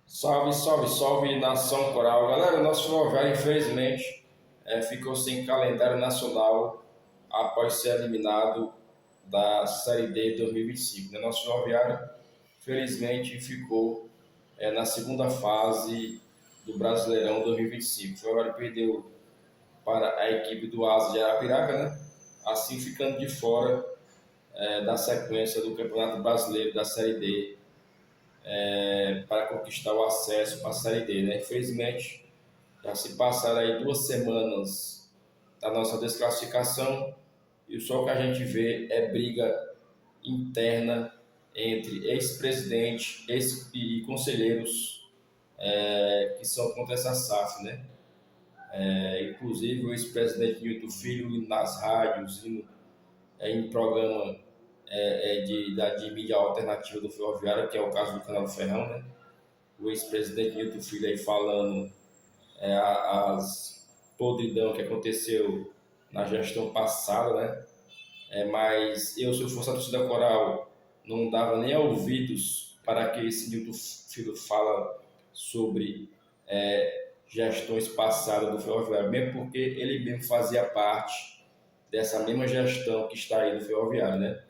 Salve, salve, salve, nação coral. Galera, o nosso Ferroviário, infelizmente, ficou sem calendário nacional após ser eliminado da Série D de 2025. Né? Nosso Ferroviário, felizmente, ficou na segunda fase do Brasileirão 2025. O Ferroviário perdeu para a equipe do Asa de Arapiraca, né? Assim ficando de fora da sequência do Campeonato Brasileiro da Série D para conquistar o acesso para a Série D, né? Infelizmente, já se passaram aí 2 semanas da nossa desclassificação e só o que a gente vê é briga interna entre ex-presidente e conselheiros que são contra essa SAF, né? Inclusive o ex-presidente Nilton Filho nas rádios, em programa de mídia alternativa do Ferroviário, que é o caso do Canal do Ferrão, né? O ex-presidente Nilton Filho aí falando as podridão que aconteceu na gestão passada, né? Mas eu, se eu fosse a torcida coral, não dava nem ouvidos para que esse Nilton Filho fala sobre gestões passadas do Ferroviário, mesmo porque ele mesmo fazia parte dessa mesma gestão que está aí no Ferroviário, né?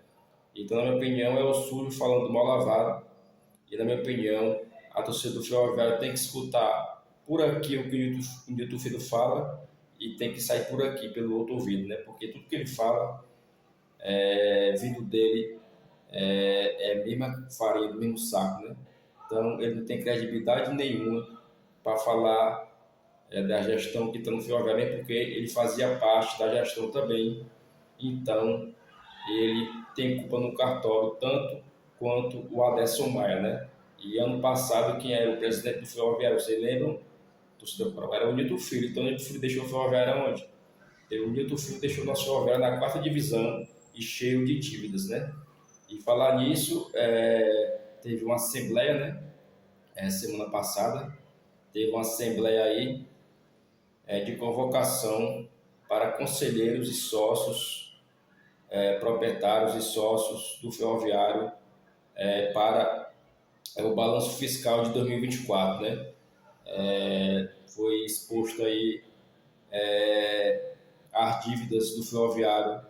Então, na minha opinião, é o sujo falando mal lavado. E, na minha opinião, a torcida do Ferroviário tem que escutar por aqui o que o Nilton Filho fala e tem que sair por aqui, pelo outro ouvido, né? Porque tudo que ele fala, vindo dele, é a mesma farinha do mesmo saco, né? Então, ele não tem credibilidade nenhuma para falar da gestão que está no Ferroviário, mesmo porque ele fazia parte da gestão também. Então, ele tem culpa no cartório tanto quanto o Aderson Maia, né? E ano passado, quem era o presidente do Ferroviário, vocês lembram? Era o Nilton Filho. Então, o Nilton Filho deixou o Ferroviário onde? O Nilton Filho deixou o nosso Ferroviário na quarta divisão e cheio de dívidas, né? E falar nisso, teve uma assembleia, né? Semana passada, teve uma assembleia aí de convocação para conselheiros e sócios, proprietários e sócios do Ferroviário para o balanço fiscal de 2024, né? Foi exposto aí as dívidas do Ferroviário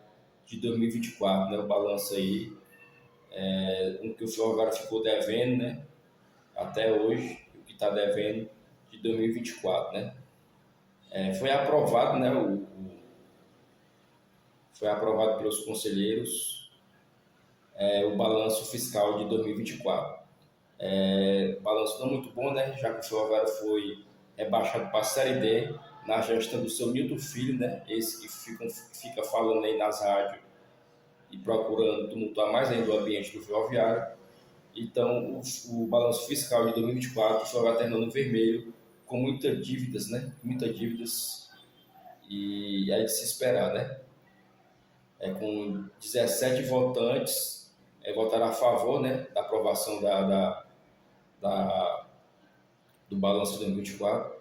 de 2024, né? O balanço aí, o que o Ferroviário ficou devendo, né? Até hoje, o que está devendo de 2024, né? Foi aprovado, né? Foi aprovado pelos conselheiros o balanço fiscal de 2024. Balanço não muito bom, né? Já que o Ferroviário foi rebaixado para a Série D na gestão do seu Nilton Filho, né? Esse que fica falando aí nas rádios e procurando tumultuar mais ainda o ambiente do Ferroviário. Então, o balanço fiscal de 2024 o Ferroviário terminou no vermelho, com muitas dívidas, né? Muitas dívidas, e é de se esperar, né? Com 17 votantes votaram a favor, né, da aprovação da do balanço de 2024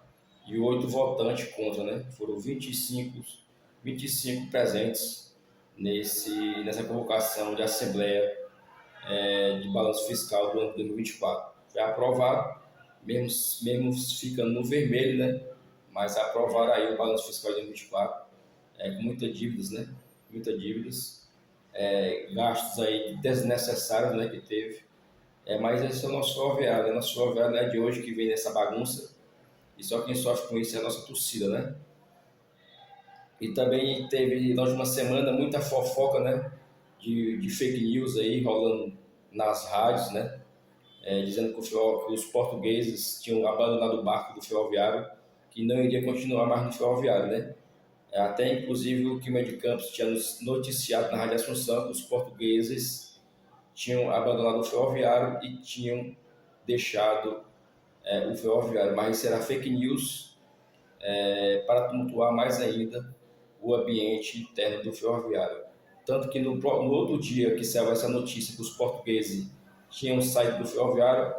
e 8 votantes contra, né? Foram 25 presentes nessa convocação de assembleia de balanço fiscal do ano de 2024. Foi aprovado, mesmo ficando no vermelho, né? Mas aprovaram aí o balanço fiscal de 2024 com muitas dívidas, né? Muitas dívidas, gastos aí desnecessários, né? Que teve. Mas esse é o nosso Ferroviário, né? Nosso Ferroviário não é de hoje que vem nessa bagunça, e só quem sofre com isso é a nossa torcida, né? E também teve, na última semana, muita fofoca, né? De fake news aí rolando nas rádios, né? Dizendo que os portugueses tinham abandonado o barco do Ferroviário, que não iria continuar mais no Ferroviário, né? Até, inclusive, o Clima de Campos tinha noticiado na Rádio Assunção que os portugueses tinham abandonado o Ferroviário e tinham deixado o Ferroviário, mas isso era fake news para tumultuar mais ainda o ambiente interno do Ferroviário. Tanto que no outro dia que saiu essa notícia que os portugueses tinham saído do Ferroviário,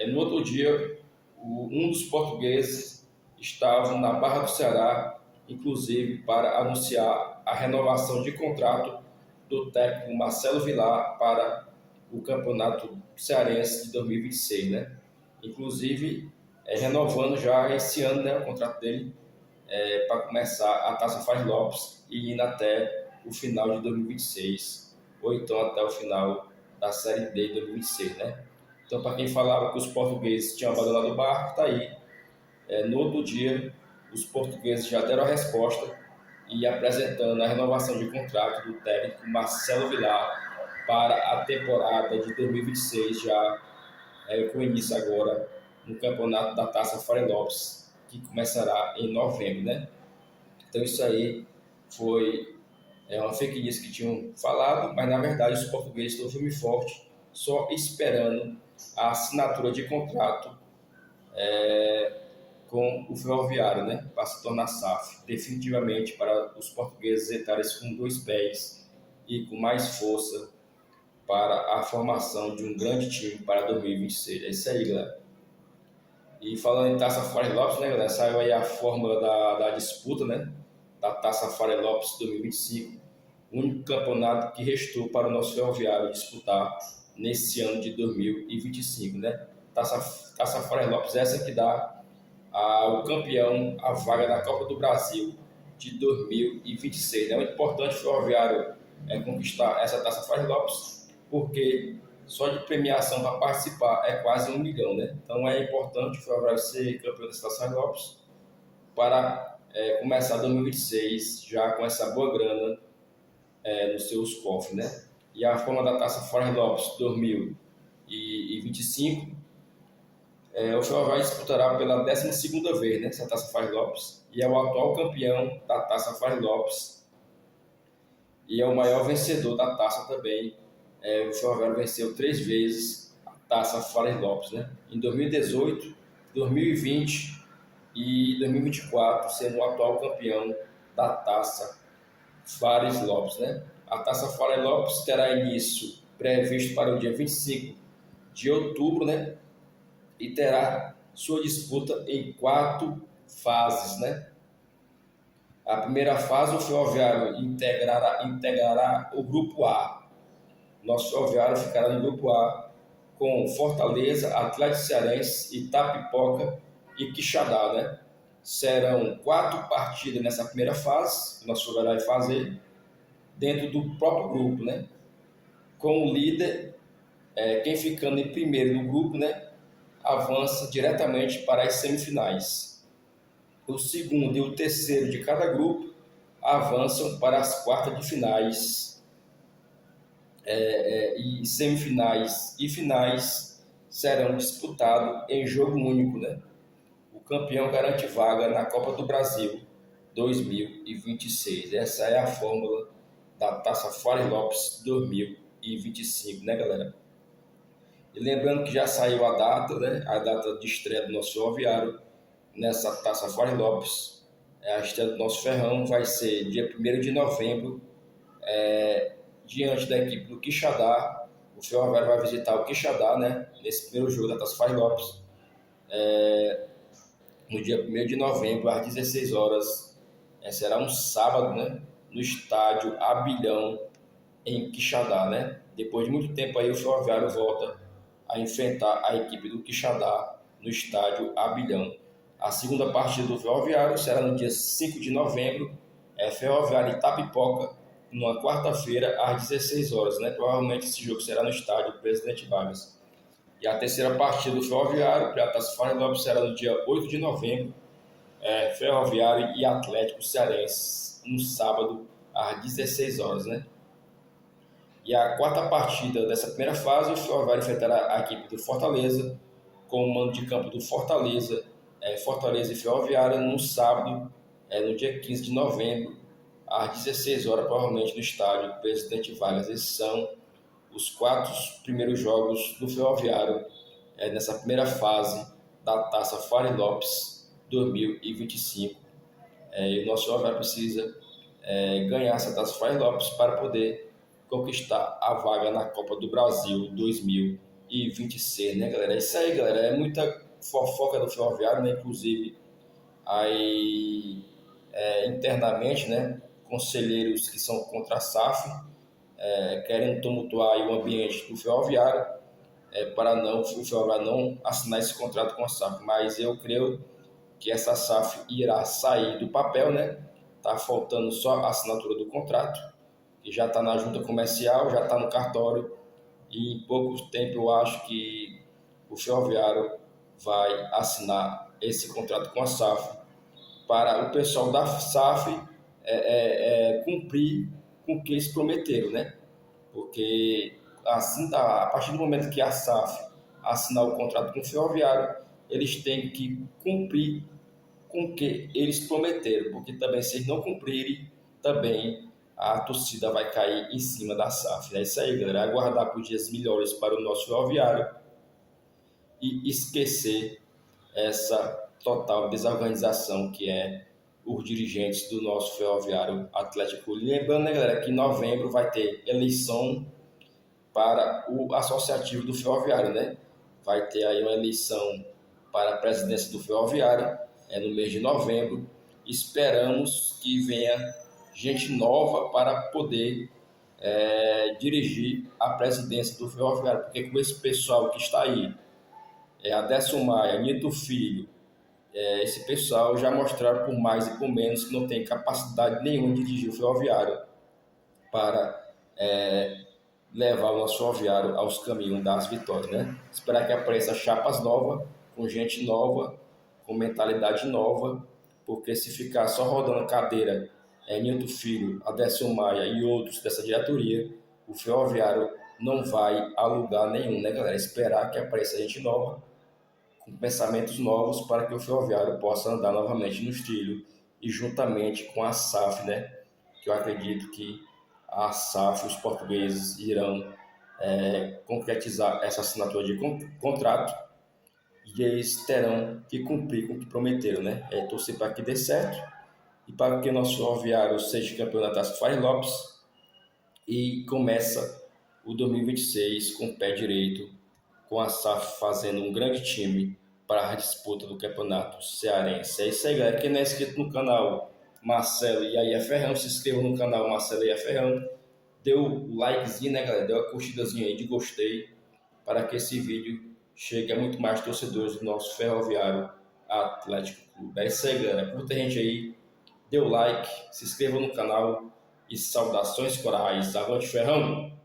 no outro dia um dos portugueses estava na Barra do Ceará, inclusive para anunciar a renovação de contrato do técnico Marcelo Vilar para o Campeonato Cearense de 2026, né? inclusive renovando já esse ano, né, o contrato dele para começar a Taça Fares Lopes e indo até o final de 2026, ou então até o final da Série D de 2026, né? Então, para quem falava que os portugueses tinham abandonado o barco, está aí. No outro dia, os portugueses já deram a resposta e apresentando a renovação de contrato do técnico Marcelo Vilar para a temporada de 2026, já com início agora no campeonato da Taça Fares Lopes, que começará em novembro, né? Então isso aí foi uma fake news que tinham falado, mas na verdade os portugueses estão firme e forte, só esperando a assinatura de contrato com o Ferroviário, né, para se tornar SAF, definitivamente para os portugueses entrarem com dois pés e com mais força para a formação de um grande time para 2026. É isso aí, galera. E falando em Taça Fares Lopes, né, galera, saiu aí a fórmula da disputa, né, da Taça Fares Lopes 2025, o único campeonato que restou para o nosso Ferroviário disputar nesse ano de 2025, né? Taça Fares Lopes, essa que dá ao campeão a vaga da Copa do Brasil de 2026. É muito importante o Ferroviário conquistar essa Taça Fares Lopes, porque só de premiação para participar é quase 1 milhão, né? Então é importante o Ferroviário ser campeão dessa Taça Fares Lopes para começar 2026 já com essa boa grana nos seus cofres, né? E a forma da Taça Fares Lopes 2025, o Ferroviário disputará pela 12ª vez, né, essa Taça Fares Lopes, e é o atual campeão da Taça Fares Lopes e é o maior vencedor da taça também. O Ferroviário venceu 3 vezes a Taça Fares Lopes, né? Em 2018, 2020 e 2024, sendo o atual campeão da Taça Fares Lopes, né? A Taça Fares Lopes terá início previsto para o dia 25 de outubro, né? E terá sua disputa em 4 fases, né? A primeira fase, o Ferroviário integrará o Grupo A. Nosso Ferroviário ficará no Grupo A com Fortaleza, Atlético Cearense, Itapipoca e Quixadá, né? Serão 4 partidas nessa primeira fase, que nosso Ferroviário vai fazer dentro do próprio grupo, né? Com o líder, quem ficando em primeiro no grupo, né, avança diretamente para as semifinais. O segundo e o terceiro de cada grupo avançam para as quartas de finais, e semifinais e finais serão disputados em jogo único, né? O campeão garante vaga na Copa do Brasil 2026. Essa é a fórmula da Taça Fares Lopes 2025, né, galera? E lembrando que já saiu a data, né? A data de estreia do nosso Ferroviário nessa Taça Fares Lopes. A estreia do nosso Ferrão vai ser dia 1º de novembro, diante da equipe do Quixadá. O Ferroviário vai visitar o Quixadá, né? Nesse primeiro jogo da Taça Fares Lopes, no dia 1º de novembro, às 16 horas. Será um sábado, né? No estádio Abelhão, em Quixadá, né? Depois de muito tempo aí o Ferroviário volta a enfrentar a equipe do Quixadá no estádio Abelhão. A segunda partida do Ferroviário será no dia 5 de novembro, Ferroviário e Itapipoca, numa quarta-feira às 16 horas, né? Provavelmente esse jogo será no estádio Presidente Vargas. E a terceira partida do Ferroviário, para a Taça Fares Lopes, será no dia 8 de novembro, Ferroviário e Atlético Cearense, no sábado às 16 horas, né? E a quarta partida dessa primeira fase, o Ferroviário enfrentará a equipe do Fortaleza, com o mando de campo do Fortaleza, Fortaleza e Ferroviária, no sábado, no dia 15 de novembro, às 16 horas, provavelmente no estádio Presidente Vargas. Esses são os 4 primeiros jogos do Ferroviário nessa primeira fase da Taça Fares Lopes 2025. E o nosso Ferroviário precisa ganhar essa Taça Fares Lopes para poder conquistar a vaga na Copa do Brasil 2026, né, galera? É isso aí, galera. É muita fofoca do Ferroviário, né? Inclusive, aí, internamente, né? Conselheiros que são contra a SAF, querem tumultuar aí o ambiente do Ferroviário, para não o Ferroviário não assinar esse contrato com a SAF. Mas eu creio que essa SAF irá sair do papel, né? Tá faltando só a assinatura do contrato, que já está na junta comercial, já está no cartório, e em pouco tempo eu acho que o Ferroviário vai assinar esse contrato com a SAF para o pessoal da SAF cumprir com o que eles prometeram, né? Porque assim, a partir do momento que a SAF assinar o contrato com o Ferroviário, eles têm que cumprir com o que eles prometeram, porque também se eles não cumprirem, também a torcida vai cair em cima da SAF. É isso aí, galera. Aguardar por dias melhores para o nosso Ferroviário e esquecer essa total desorganização que é os dirigentes do nosso Ferroviário Atlético. Lembrando, né, galera, que em novembro vai ter eleição para o associativo do Ferroviário, né? Vai ter aí uma eleição para a presidência do Ferroviário, no mês de novembro. Esperamos que venha gente nova para poder dirigir a presidência do Ferroviário, porque com esse pessoal que está aí, Adesso Maia, Nito Filho, esse pessoal já mostraram por mais e por menos que não tem capacidade nenhuma de dirigir o Ferroviário para levar o nosso Ferroviário aos caminhos das vitórias, né? Esperar que apareça chapas novas, com gente nova, com mentalidade nova, porque se ficar só rodando cadeira, Nilton Filho, Adesso Maia e outros dessa diretoria, o Ferroviário não vai a lugar nenhum, né, galera? Esperar que apareça gente nova, com pensamentos novos, para que o Ferroviário possa andar novamente nos trilhos e juntamente com a SAF, né? Que eu acredito que a SAF, os portugueses irão concretizar essa assinatura de contrato e eles terão que cumprir com o que prometeram, né? Torcer para que dê certo e para que o nosso Ferroviário seja campeão da Taça Fares Lopes e começa o 2026 com o pé direito, com a SAF fazendo um grande time para a disputa do campeonato cearense. É isso aí, galera. Quem não é inscrito no canal Marcelo e Aia Ferrão, se inscreva no canal Marcelo e Aia Ferrão. Deu o likezinho, né, galera? Deu a curtidazinha aí de gostei, para que esse vídeo chegue a muito mais torcedores do nosso Ferroviário Atlético Clube. É isso aí, galera. Curta a gente aí, dê o like, se inscreva no canal e saudações corais. Avante Ferrão!